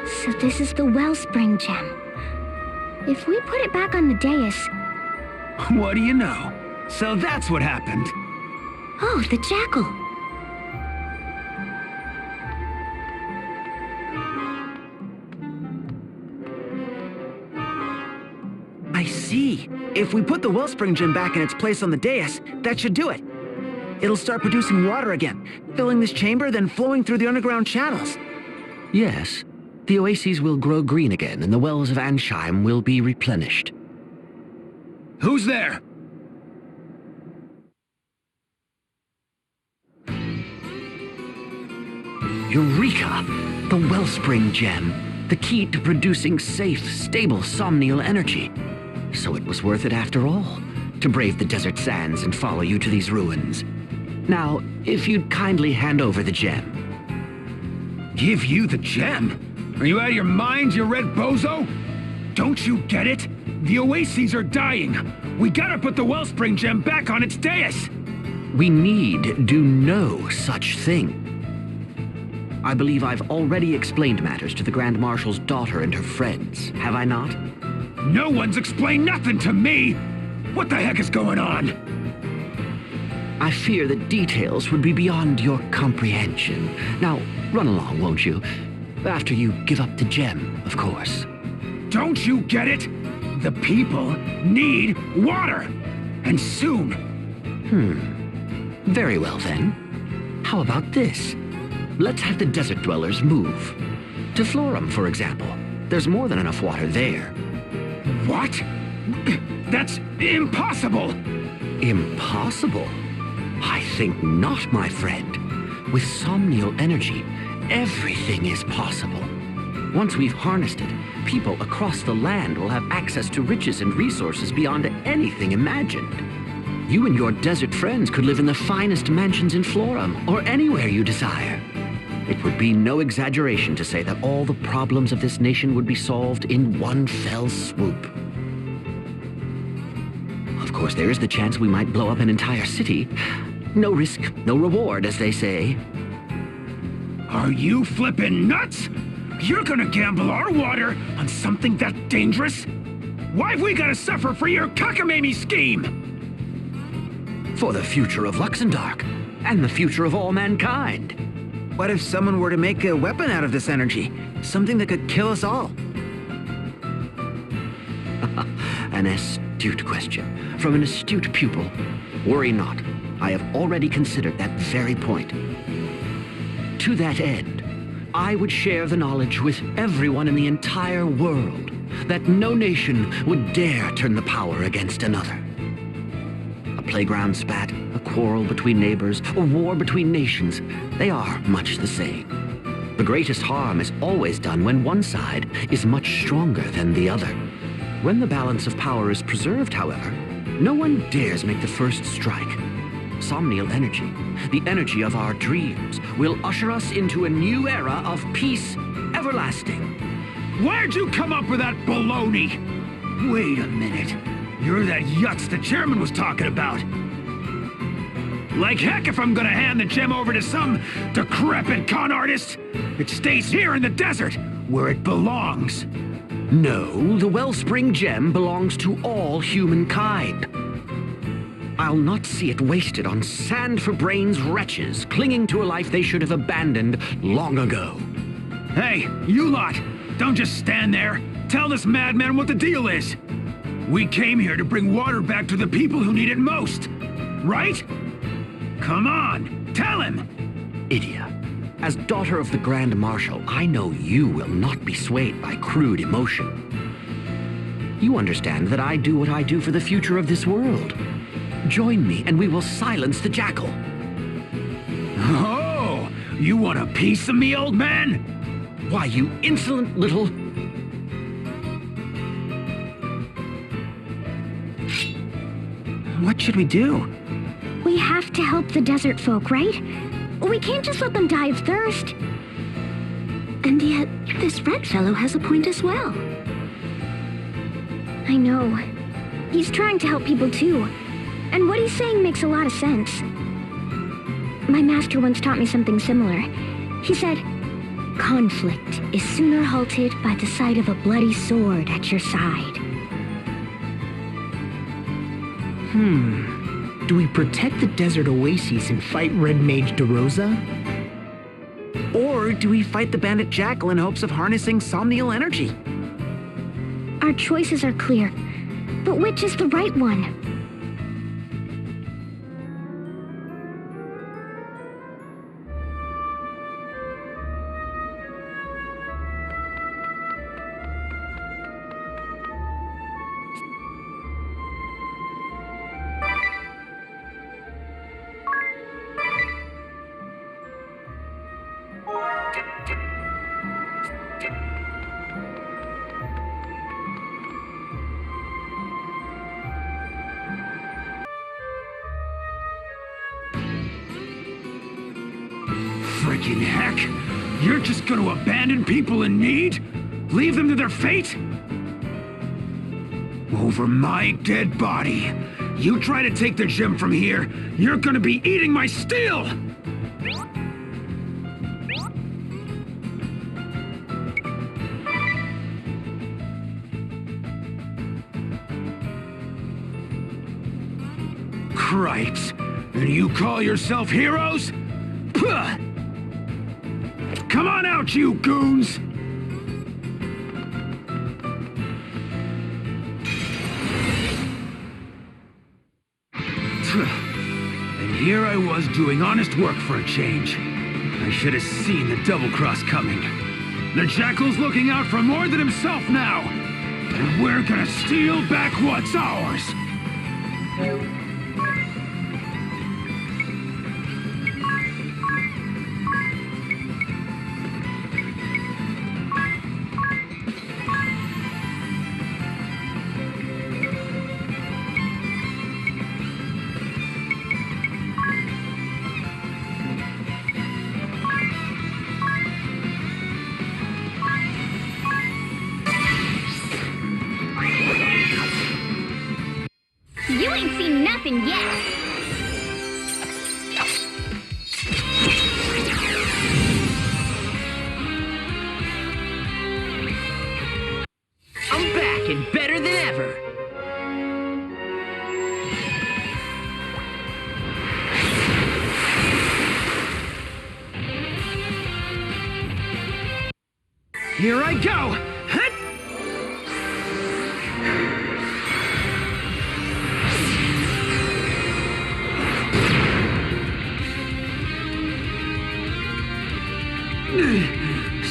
So this is the wellspring gem. If we put it back on the dais... What do you know? So that's what happened. Oh, the jackal. I see. If we put the wellspring gem back in its place on the dais, that should do it. It'll start producing water again, filling this chamber, then flowing through the underground channels. Yes. The oases will grow green again, and the wells of Ansheim will be replenished. Who's there? Eureka! The wellspring gem. The key to producing safe, stable somnial energy. So it was worth it after all, to brave the desert sands and follow you to these ruins. Now, if you'd kindly hand over the gem. Give you the gem? Are you out of your mind, you red bozo? Don't you get it? The oases are dying. We gotta put the wellspring gem back on its dais. We need do no such thing. I believe I've already explained matters to the Grand Marshal's daughter and her friends, have I not? No one's explained nothing to me! What the heck is going on? I fear that details would be beyond your comprehension. Now, run along, won't you? After you give up the gem, of course. Don't you get it? The people need water! And soon! Very well then. How about this? Let's have the desert dwellers move. To Florum, for example. There's more than enough water there. What? That's impossible! Impossible? I think not, my friend. With somnial energy, everything is possible. Once we've harnessed it, people across the land will have access to riches and resources beyond anything imagined. You and your desert friends could live in the finest mansions in Florum, or anywhere you desire. It would be no exaggeration to say that all the problems of this nation would be solved in one fell swoop. Of course, there is the chance we might blow up an entire city. No risk, no reward, as they say. Are you flippin' nuts? You're gonna gamble our water on something that dangerous? Why've we gotta suffer for your cockamamie scheme? For the future of Luxembourg, and the future of all mankind. What if someone were to make a weapon out of this energy? Something that could kill us all? An astute question, from an astute pupil. Worry not, I have already considered that very point. To that end, I would share the knowledge with everyone in the entire world that no nation would dare turn the power against another. A playground spat, a quarrel between neighbors, or war between nations, they are much the same. The greatest harm is always done when one side is much stronger than the other. When the balance of power is preserved, however, no one dares make the first strike. Somnial energy, the energy of our dreams, will usher us into a new era of peace everlasting. Where'd you come up with that baloney? Wait a minute. You're that Yutz the chairman was talking about. Like heck if I'm gonna hand the gem over to some decrepit con artist. It stays here in the desert, where it belongs. No, the wellspring gem belongs to all humankind. I'll not see it wasted on sand-for-brains wretches clinging to a life they should have abandoned long ago. Hey, you lot! Don't just stand there. Tell this madman what the deal is. We came here to bring water back to the people who need it most. Right? Come on, tell him! Idia, as daughter of the Grand Marshal, I know you will not be swayed by crude emotion. You understand that I do what I do for the future of this world. Join me, and we will silence the jackal. Oh, you want a piece of me, old man? Why, you insolent little... What should we do? We have to help the desert folk, right? We can't just let them die of thirst. And yet, this red fellow has a point as well. I know. He's trying to help people too. And what he's saying makes a lot of sense. My master once taught me something similar. He said, conflict is sooner halted by the sight of a bloody sword at your side. Do we protect the desert oases and fight Red Mage DeRosa? Or do we fight the bandit Jackal in hopes of harnessing somnial energy? Our choices are clear, but which is the right one? Freaking heck! You're just gonna abandon people in need? Leave them to their fate? Over my dead body. You try to take the gem from here, you're gonna be eating my steel! Cripes! And you call yourself heroes? Puh! Come on out, you goons! And here I was doing honest work for a change. I should have seen the double-cross coming. The Jackal's looking out for more than himself now. And we're gonna steal back what's ours. You ain't seen nothing yet. I'm back and better than ever. Here I go! Hut!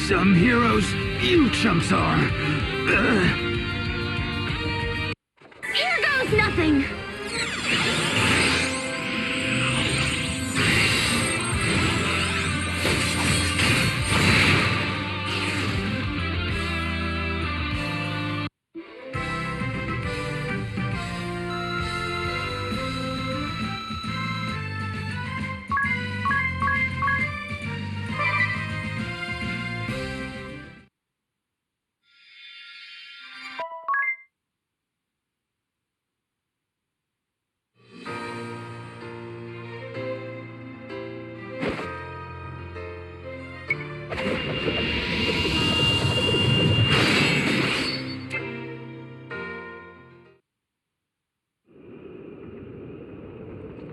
Some heroes, you chumps are. Here goes nothing.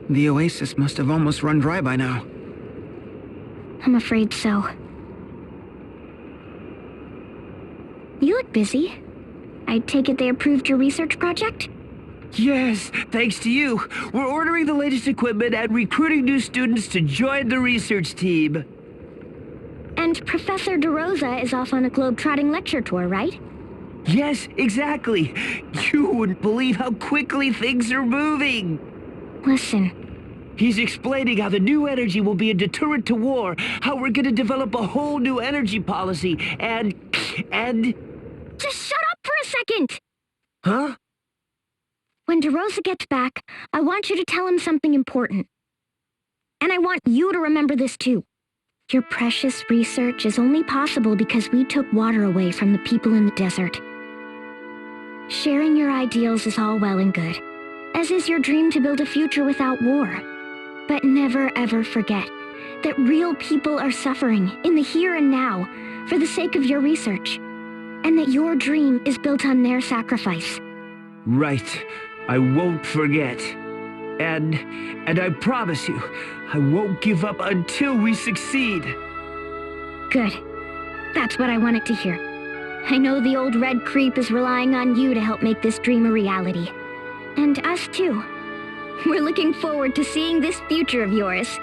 The oasis must have almost run dry by now. I'm afraid so. You look busy. I take it they approved your research project? Yes, thanks to you. We're ordering the latest equipment and recruiting new students to join the research team. And Professor DeRosa is off on a globe-trotting lecture tour, right? Yes, exactly. You wouldn't believe how quickly things are moving. Listen, He's explaining how the new energy will be a deterrent to war, how we're gonna develop a whole new energy policy, and... just shut up for a second! Huh? When DeRosa gets back, I want you to tell him something important. And I want you to remember this too. Your precious research is only possible because we took water away from the people in the desert. Sharing your ideals is all well and good, as is your dream to build a future without war. But never ever forget that real people are suffering in the here and now for the sake of your research, and that your dream is built on their sacrifice. Right. I won't forget. And I promise you, I won't give up until we succeed. Good. That's what I wanted to hear. I know the old red creep is relying on you to help make this dream a reality. And us too. We're looking forward to seeing this future of yours.